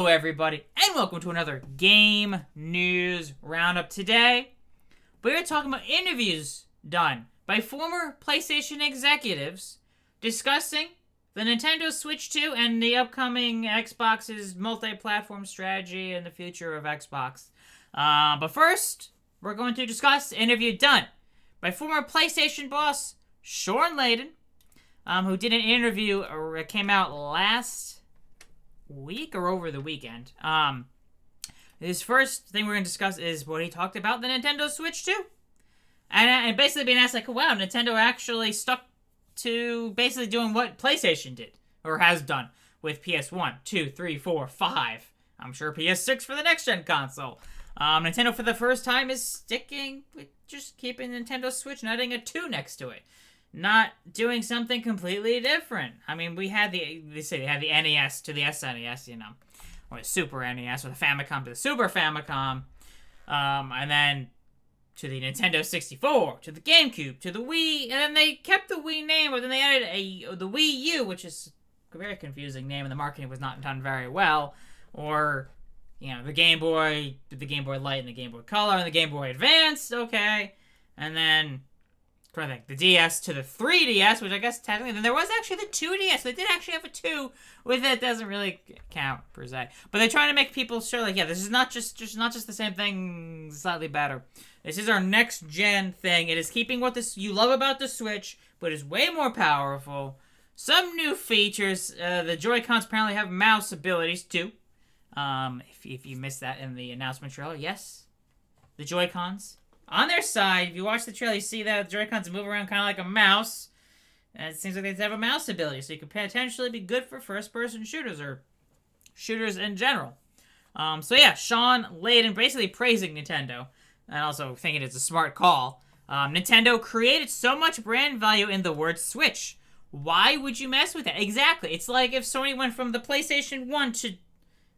Hello everybody, and welcome to another Game News Roundup. Today, we're talking about interviews done by former PlayStation executives discussing the Nintendo Switch 2 and the upcoming Xbox's multi-platform strategy and the future of Xbox. But first, we're going to discuss the interview done by former PlayStation boss Shawn Layden, who did an interview that came out last week or over the weekend. His first thing we're going to discuss is what he talked about the Nintendo Switch 2. And basically being asked, like, wow, Nintendo actually stuck to basically doing what PlayStation did, or has done, with PS1, 2, 3, 4, 5. I'm sure PS6 for the next-gen console. Nintendo, for the first time, is sticking with just keeping Nintendo Switch, not adding a 2 next to it. Not doing something completely different. I mean, we had they had the NES to the SNES, you know, or the Super NES, or the Famicom to the Super Famicom, and then to the Nintendo 64, to the GameCube, to the Wii, and then they kept the Wii name, but then they added the Wii U, which is a very confusing name, and the marketing was not done very well, or, you know, the Game Boy Light, and the Game Boy Color, and the Game Boy Advance, okay, and then the DS to the 3DS, which I guess technically, then there was actually the 2DS. They did actually have a 2 with it. Doesn't really count per se, but they're trying to make people sure, like, yeah, this is not just the same thing, slightly better. This is our next gen thing. It is keeping what you love about the Switch, but is way more powerful. Some new features. The Joy-Cons apparently have mouse abilities too. If you missed that in the announcement trailer, yes, the Joy-Cons. On their side, if you watch the trailer, you see that the Joy-Cons move around kind of like a mouse. And it seems like they have a mouse ability, so you could potentially be good for first-person shooters, or shooters in general. So yeah, Shawn Layden basically praising Nintendo, and also thinking it's a smart call. Nintendo created so much brand value in the word Switch. Why would you mess with that? Exactly. It's like if Sony went from the PlayStation 1 to,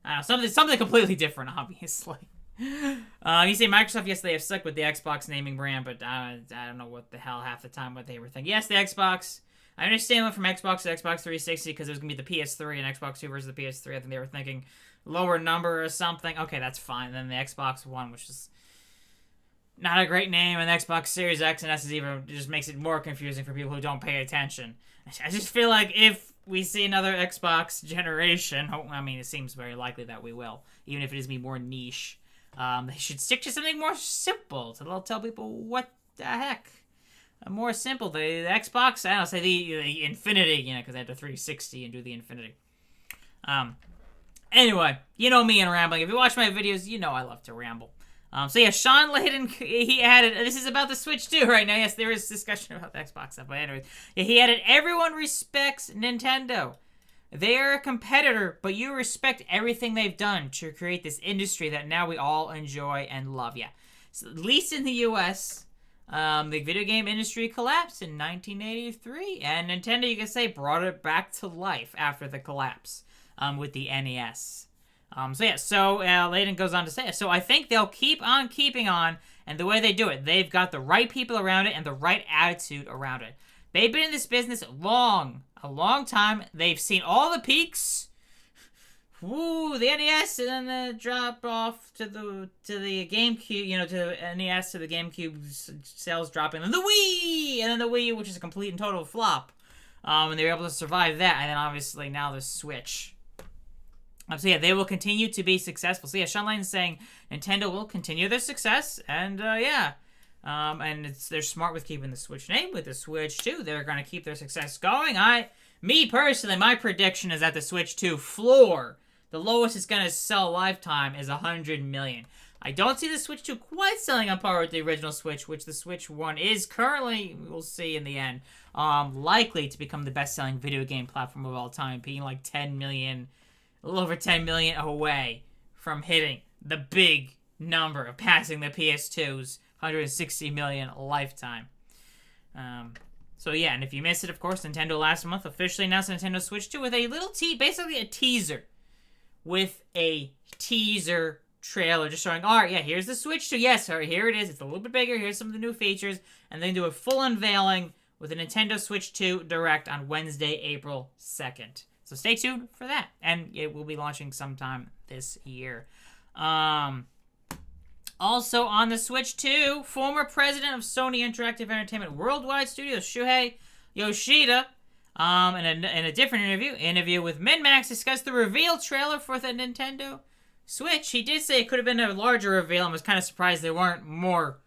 I don't know, something completely different, obviously. You say Microsoft, yes, they have stuck with the Xbox naming brand, but I don't know what the hell half the time what they were thinking. Yes, the Xbox. I understand went from Xbox to Xbox 360 because it was going to be the PS3 and Xbox 2 versus the PS3. I think they were thinking lower number or something. Okay, that's fine. Then the Xbox One, which is not a great name, and the Xbox Series X and S is even, just makes it more confusing for people who don't pay attention. I just feel like if we see another Xbox generation, I mean, it seems very likely that we will, even if it is be more niche. They should stick to something more simple to tell people what the heck. More simple. The Xbox, I don't know, say the Infinity, you know, because they had the 360 and do the Infinity. Anyway, you know me and rambling. If you watch my videos, you know I love to ramble. So yeah, Shawn Layden, he added, this is about the Switch 2 right now. Yes, there is discussion about the Xbox stuff, but anyways. Yeah, he added, everyone respects Nintendo. They are a competitor, but you respect everything they've done to create this industry that now we all enjoy and love. Yeah, so at least in the U.S., the video game industry collapsed in 1983, and Nintendo, you can say, brought it back to life after the collapse with the NES. Layden goes on to say, so I think they'll keep on keeping on, and the way they do it, they've got the right people around it and the right attitude around it. They've been in this business a long time. They've seen all the peaks. Woo, the NES, and then the drop off to the GameCube, you know, to the NES, to the GameCube sales dropping, and the Wii, and then the Wii U, which is a complete and total flop. And they were able to survive that, and then obviously now the Switch. So yeah, they will continue to be successful. So yeah, Shawn Layden is saying Nintendo will continue their success, and yeah. And they're smart with keeping the Switch name, with the Switch 2. They're going to keep their success going. Me personally, my prediction is that the Switch 2 floor, the lowest it's going to sell lifetime, is 100 million. I don't see the Switch 2 quite selling on par with the original Switch, which the Switch 1 is currently, we'll see in the end, likely to become the best-selling video game platform of all time, being like 10 million, a little over 10 million away from hitting the big number of passing the PS2's 160 million lifetime. So yeah, and if you missed it, of course, Nintendo last month officially announced the Nintendo Switch 2 with a little basically a teaser. With a teaser trailer just showing, alright, yeah, here's the Switch 2. Yes, all right, here it is. It's a little bit bigger. Here's some of the new features. And then do a full unveiling with a Nintendo Switch 2 Direct on Wednesday, April 2nd. So stay tuned for that. And it will be launching sometime this year. Also on the Switch 2, former president of Sony Interactive Entertainment Worldwide Studios, Shuhei Yoshida, in a different interview with MinMax, discussed the reveal trailer for the Nintendo Switch. He did say it could have been a larger reveal and was kind of surprised there weren't more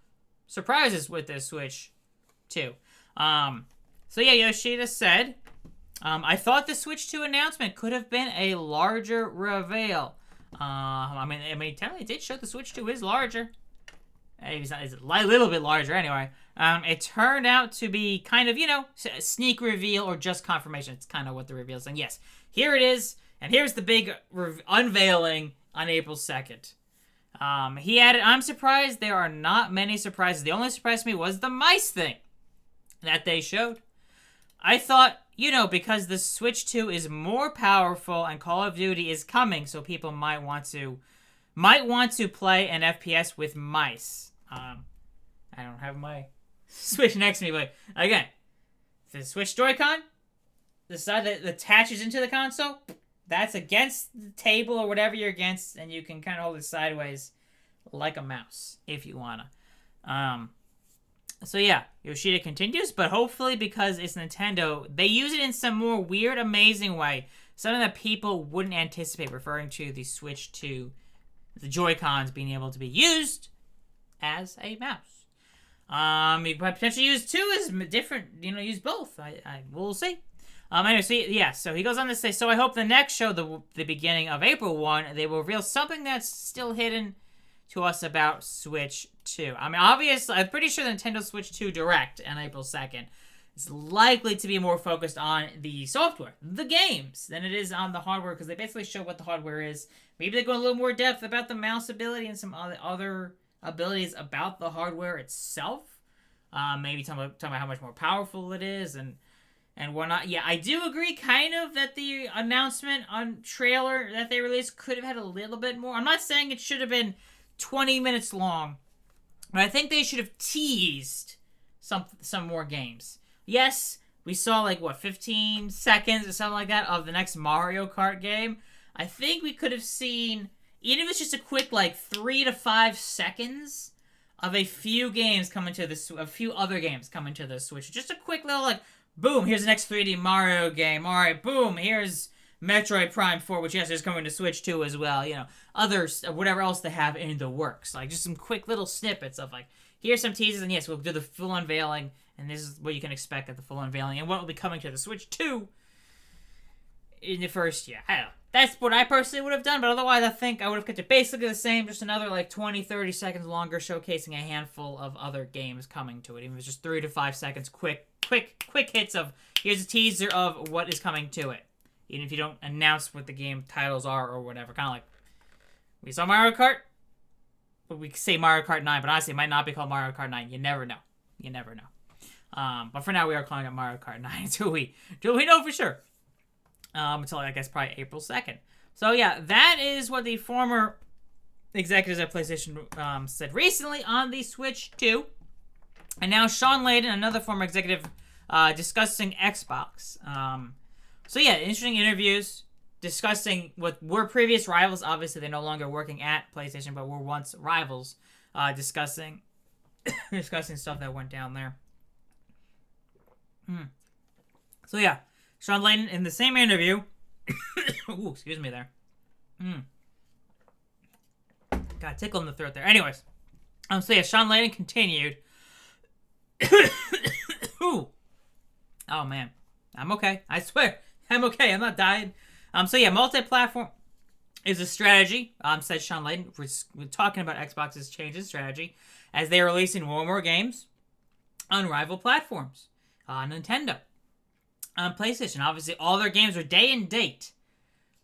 surprises with this Switch 2. So yeah, Yoshida said, I thought the Switch 2 announcement could have been a larger reveal. I mean, technically it did show the Switch 2 is larger. It's a little bit larger anyway. It turned out to be kind of, a sneak reveal or just confirmation. It's kind of what the reveal is. And yes, here it is. And here's the big unveiling on April 2nd. He added, I'm surprised there are not many surprises. The only surprise to me was the mice thing that they showed. I thought, because the Switch 2 is more powerful and Call of Duty is coming, so people might want to play an FPS with mice. I don't have my Switch next to me, but again, the Switch Joy-Con, the side that attaches into the console, that's against the table or whatever you're against, and you can kind of hold it sideways like a mouse if you wanna. So yeah, Yoshida continues, but hopefully because it's Nintendo, they use it in some more weird, amazing way. Something that people wouldn't anticipate, referring to the Switch 2, the Joy-Cons being able to be used as a mouse. You could potentially use two as different, use both. We'll see. Anyway, so he goes on to say, so I hope the next show, the beginning of April 1, they will reveal something that's still hidden to us about Switch 2. I mean, obviously, I'm pretty sure the Nintendo Switch 2 Direct on April 2nd is likely to be more focused on the software, the games, than it is on the hardware, because they basically show what the hardware is. Maybe they go a little more depth about the mouse ability and some other abilities about the hardware itself. Maybe talk about how much more powerful it is and whatnot. Yeah, I do agree kind of that the announcement on trailer that they released could have had a little bit more. I'm not saying it should have been 20 minutes long, but I think they should have teased some more games. Yes, we saw 15 seconds or something like that of the next Mario Kart game. I think we could have seen, even if it's just a quick 3 to 5 seconds of a few games coming to a few other games coming to the Switch. Just a quick little boom, here's the next 3D Mario game. All right, boom, here's Metroid Prime 4, which yes, is coming to Switch 2 as well. Others, whatever else they have in the works. Just some quick little snippets of here's some teasers, and yes, we'll do the full unveiling, and this is what you can expect at the full unveiling, and what will be coming to the Switch 2 in the first year. I don't know. That's what I personally would have done, but otherwise I think I would have kept it basically the same, just another 20, 30 seconds longer, showcasing a handful of other games coming to it. Even if it's just 3 to 5 seconds, quick hits of, here's a teaser of what is coming to it. Even if you don't announce what the game titles are or whatever. Kind of we saw Mario Kart, but we say Mario Kart 9, but honestly, it might not be called Mario Kart 9. You never know. But for now, we are calling it Mario Kart 9 until we know for sure. Until, I guess, probably April 2nd. So, yeah, that is what the former executives at PlayStation said recently on the Switch 2. And now Shawn Layden, another former executive, discussing Xbox. So, yeah, interesting interviews discussing what were previous rivals. Obviously, they're no longer working at PlayStation, but were once rivals, discussing stuff that went down there. So, yeah. Shawn Layden, in the same interview... Ooh, excuse me there. Got a tickle in the throat there. Anyways. So yeah, Shawn Layden continued. Ooh. Oh, man. I'm okay. I swear. I'm okay. I'm not dying. So yeah, multi-platform is a strategy, said Shawn Layden. We're talking about Xbox's change in strategy as they are releasing more and more games on rival platforms. Nintendo. On PlayStation, obviously, all their games are day and date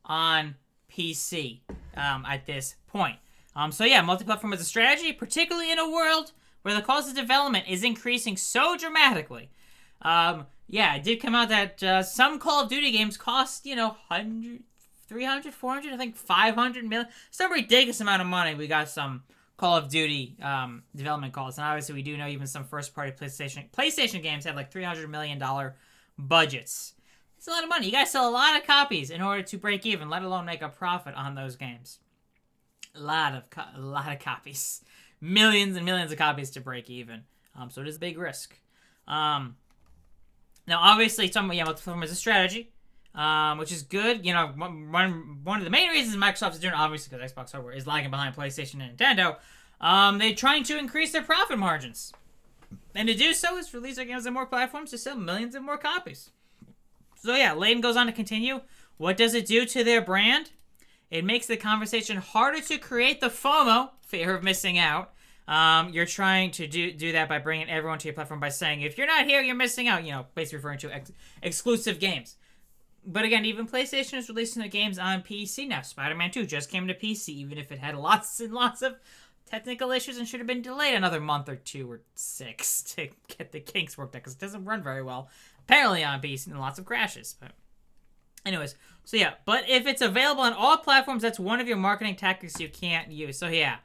on PC at this point. So yeah, multi-platform is a strategy, particularly in a world where the cost of development is increasing so dramatically. Yeah, it did come out that some Call of Duty games cost, 100, 300, 400, I think 500 million. Some ridiculous amount of money. We got some Call of Duty development costs, and obviously we do know even some first-party PlayStation games have $300 million budgets. It's a lot of money. You gotta sell a lot of copies in order to break even, let alone make a profit on those games. A lot of copies. Millions and millions of copies to break even. So it is a big risk. Now, obviously, multi-platform is a strategy, which is good. You know, one of the main reasons Microsoft is doing it, obviously, because Xbox hardware is lagging behind PlayStation and Nintendo. They're trying to increase their profit margins. And to do so is release their games on more platforms to sell millions of more copies. So yeah, Layden goes on to continue. What does it do to their brand? It makes the conversation harder to create the FOMO, fear of missing out. You're trying to do that by bringing everyone to your platform by saying, if you're not here, you're missing out. You know, basically referring to exclusive games. But again, even PlayStation is releasing the games on PC now. Spider-Man 2 just came to PC, even if it had lots and lots of technical issues and should have been delayed another month or 2 or 6 to get the kinks worked out, because it doesn't run very well, apparently, on PC, and lots of crashes. But anyways, so yeah, but if it's available on all platforms, that's one of your marketing tactics you can't use. So yeah,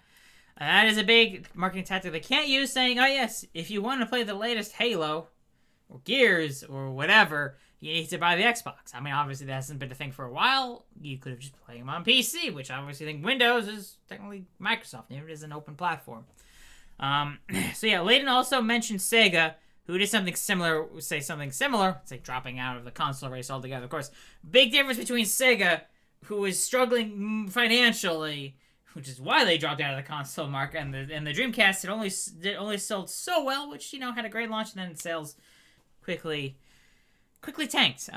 that is a big marketing tactic they can't use, saying, oh yes, if you want to play the latest Halo, or Gears, or whatever, you need to buy the Xbox. I mean, obviously that hasn't been a thing for a while. You could have just played them on PC, which I obviously think Windows is technically Microsoft, and it is an open platform. So yeah, Layden also mentioned Sega, who did something similar, say dropping out of the console race altogether. Of course, big difference between Sega, who is struggling financially, which is why they dropped out of the console market, and the Dreamcast had only sold so well, which, you know, had a great launch, and then sales quickly tanked.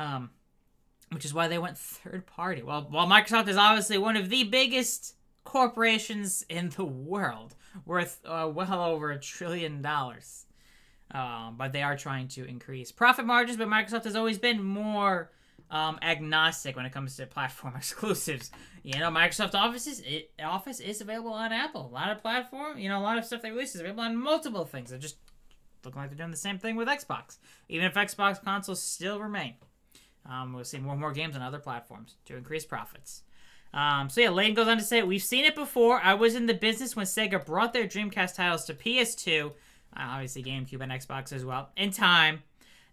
Which is why they went third party. While Microsoft is obviously one of the biggest corporations in the world, worth well over $1 trillion. But they are trying to increase profit margins, but Microsoft has always been more agnostic when it comes to platform exclusives. You know, Microsoft Office is available on Apple. A lot of platform, you know, a lot of stuff they release is available on multiple things. They're just looking like they're doing the same thing with Xbox. Even if Xbox consoles still remain. We'll see more and more games on other platforms to increase profits. So yeah, Layden goes on to say, we've seen it before. I was in the business when Sega brought their Dreamcast titles to PS2, obviously GameCube and Xbox as well, in time.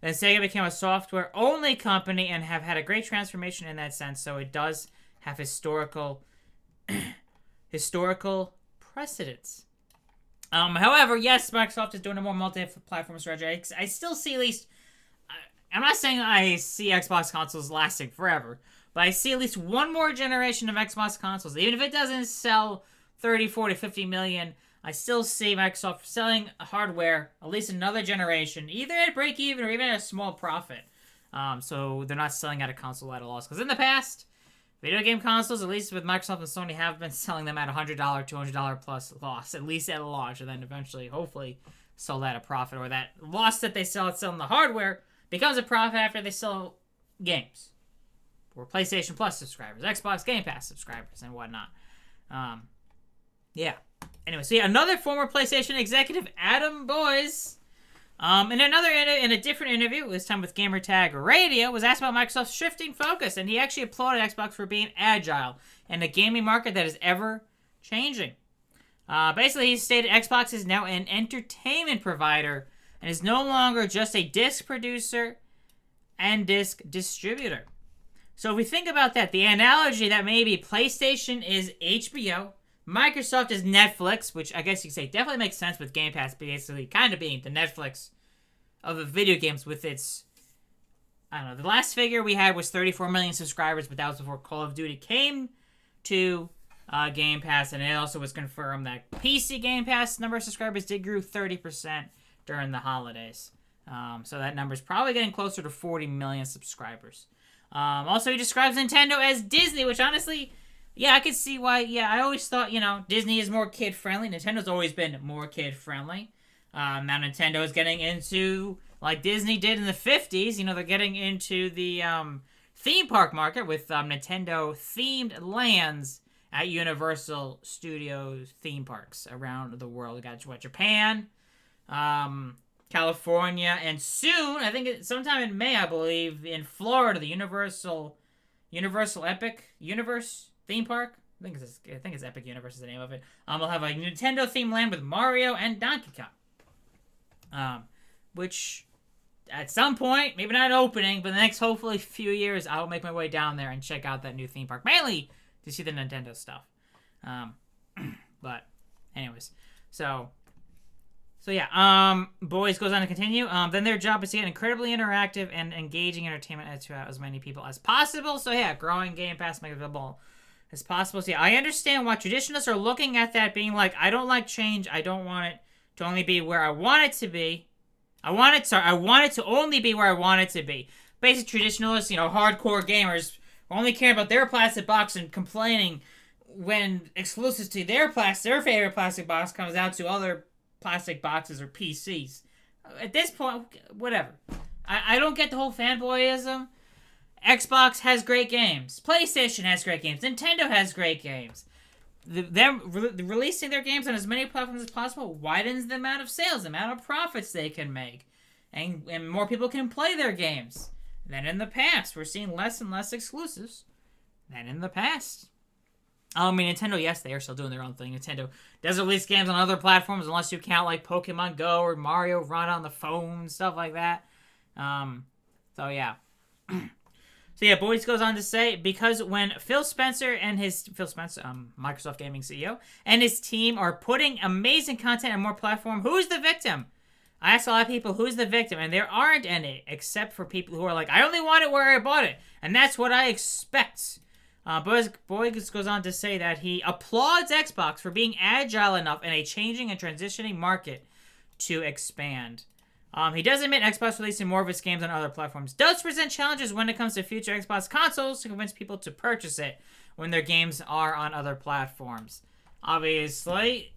Then Sega became a software-only company and have had a great transformation in that sense, so it does have historical precedence. However, yes, Microsoft is doing a more multi-platform strategy. I still see at least... I'm not saying I see Xbox consoles lasting forever, but I see at least one more generation of Xbox consoles. Even if it doesn't sell 30, 40, 50 million, I still see Microsoft selling hardware at least another generation, either at break even or even at a small profit. So they're not selling out a console at a loss. Because in the past, video game consoles, at least with Microsoft and Sony, have been selling them at $100, $200 plus loss, at least at launch, and then eventually, hopefully, sold at a profit, or that loss that they sell at selling the hardware becomes a profit after they sell games. Or PlayStation Plus subscribers, Xbox Game Pass subscribers, and whatnot. Yeah. Anyway, so yeah, another former PlayStation executive, Adam Boyes, in a different interview, this time with Gamertag Radio, was asked about Microsoft's shifting focus, and he actually applauded Xbox for being agile in a gaming market that is ever changing. Basically, he stated Xbox is now an entertainment provider and is no longer just a disc producer and disc distributor. So if we think about that, the analogy that maybe PlayStation is HBO, Microsoft is Netflix, which I guess you could say definitely makes sense with Game Pass basically kind of being the Netflix of the video games with its, I don't know, the last figure we had was 34 million subscribers, but that was before Call of Duty came to Game Pass, and it also was confirmed that PC Game Pass number of subscribers did grow 30% during the holidays. So that number is probably getting closer to 40 million subscribers. Also, he describes Nintendo as Disney, which honestly, yeah, I could see why. Yeah, I always thought, you know, Disney is more kid-friendly. Nintendo's always been more kid-friendly. Now Nintendo is getting into, like Disney did in the 50s, you know, they're getting into the theme park market with Nintendo-themed lands at Universal Studios theme parks around the world. We got Japan, California, and soon, I think sometime in May, I believe, in Florida, the Universal Epic Universe theme park. I think it's Epic Universe is the name of it. We'll have a Nintendo themed land with Mario and Donkey Kong. Which at some point, maybe not opening, but the next hopefully few years, I will make my way down there and check out that new theme park, mainly to see the Nintendo stuff. But anyways, so yeah, Boys goes on to continue. Then their job is to get incredibly interactive and engaging entertainment to as many people as possible. So yeah, growing Game Pass, make it available as possible. So yeah, I understand why traditionalists are looking at that, being like, I don't like change. I don't want it to only be where I want it to be. I want it to only be where I want it to be. Basic traditionalists, hardcore gamers, only care about their plastic box and complaining when exclusives to their favorite plastic box comes out to other plastic boxes or PCs. At this point, whatever. I don't get the whole fanboyism. Xbox has great games. PlayStation has great games. Nintendo has great games. Them releasing their games on as many platforms as possible widens the amount of sales, the amount of profits they can make. And more people can play their games than in the past. We're seeing less and less exclusives than in the past. I mean, Nintendo, yes, they are still doing their own thing. Nintendo does release games on other platforms, unless you count like Pokemon Go or Mario Run on the phone, stuff like that. So yeah. So yeah, Boyce goes on to say, because when Phil Spencer, Microsoft Gaming CEO, and his team are putting amazing content on more platform, who's the victim? I asked a lot of people, who's the victim? And there aren't any, except for people who are like, I only want it where I bought it. And that's what I expect. Boyce goes on to say that he applauds Xbox for being agile enough in a changing and transitioning market to expand. He does admit Xbox releasing more of its games on other platforms does present challenges when it comes to future Xbox consoles to convince people to purchase it when their games are on other platforms. Obviously,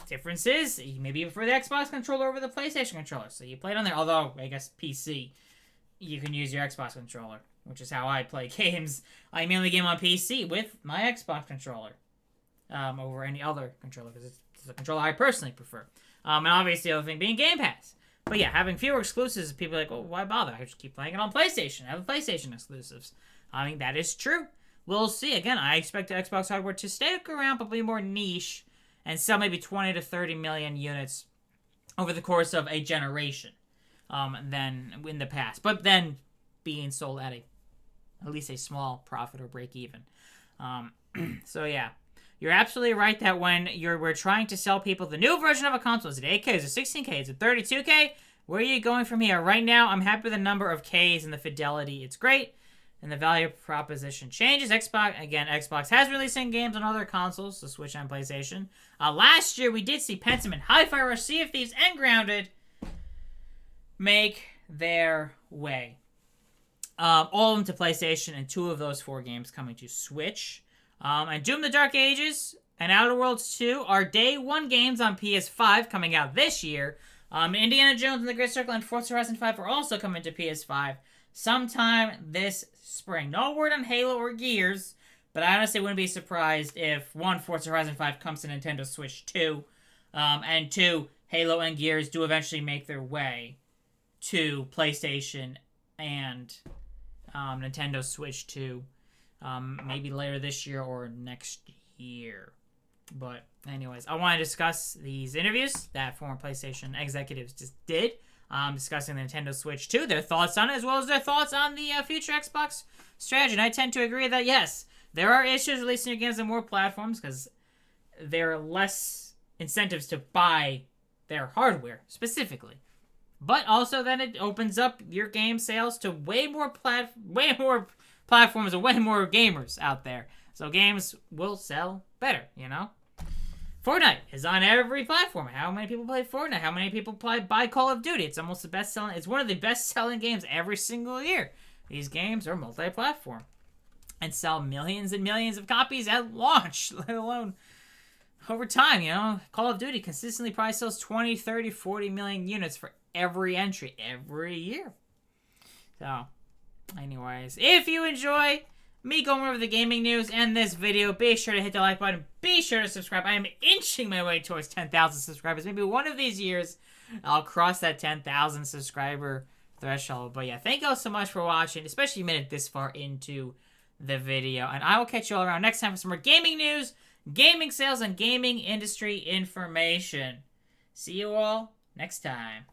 difference is, maybe you prefer the Xbox controller over the PlayStation controller, so you play it on there. Although, I guess PC, you can use your Xbox controller, which is how I play games. I mainly game on PC with my Xbox controller over any other controller, because it's the controller I personally prefer. And obviously the other thing being Game Pass. But yeah, having fewer exclusives, people are like, oh, why bother? I just keep playing it on PlayStation. I have PlayStation exclusives. I mean, that is true. We'll see. Again, I expect the Xbox hardware to stick around, but be more niche and sell maybe 20 to 30 million units over the course of a generation than in the past. But then being sold at least a small profit or break even. So yeah. You're absolutely right that when we're trying to sell people the new version of a console, is it 8K, is it 16K, is it 32K? Where are you going from here? Right now, I'm happy with the number of Ks and the fidelity. It's great. And the value proposition changes. Xbox has releasing games on other consoles, the Switch and PlayStation. Last year, we did see Pentiment, Hi-Fi Rush, Sea of Thieves, and Grounded make their way. All of them to PlayStation, and 2 of those 4 games coming to Switch. And Doom the Dark Ages and Outer Worlds 2 are day 1 games on PS5 coming out this year. Indiana Jones and the Great Circle and Forza Horizon 5 are also coming to PS5 sometime this spring. No word on Halo or Gears, but I honestly wouldn't be surprised if 1, Forza Horizon 5 comes to Nintendo Switch 2, and 2, Halo and Gears do eventually make their way to PlayStation and Nintendo Switch 2. Maybe later this year or next year. But anyways, I want to discuss these interviews that former PlayStation executives just did, discussing the Nintendo Switch 2, their thoughts on it, as well as their thoughts on the future Xbox strategy. And I tend to agree that, yes, there are issues releasing your games on more platforms because there are less incentives to buy their hardware, specifically. But also then it opens up your game sales to way more platforms and way more gamers out there. So games will sell better, Fortnite is on every platform. How many people play Fortnite? How many people buy Call of Duty? It's almost the best-selling. It's one of the best-selling games every single year. These games are multi-platform and sell millions and millions of copies at launch, let alone over time, Call of Duty consistently probably sells 20, 30, 40 million units for every entry every year. So anyways, if you enjoy me going over the gaming news and this video, be sure to hit the like button. Be sure to subscribe. I am inching my way towards 10,000 subscribers. Maybe one of these years, I'll cross that 10,000 subscriber threshold. But yeah, thank you all so much for watching, especially if you made it this far into the video. And I will catch you all around next time for some more gaming news, gaming sales, and gaming industry information. See you all next time.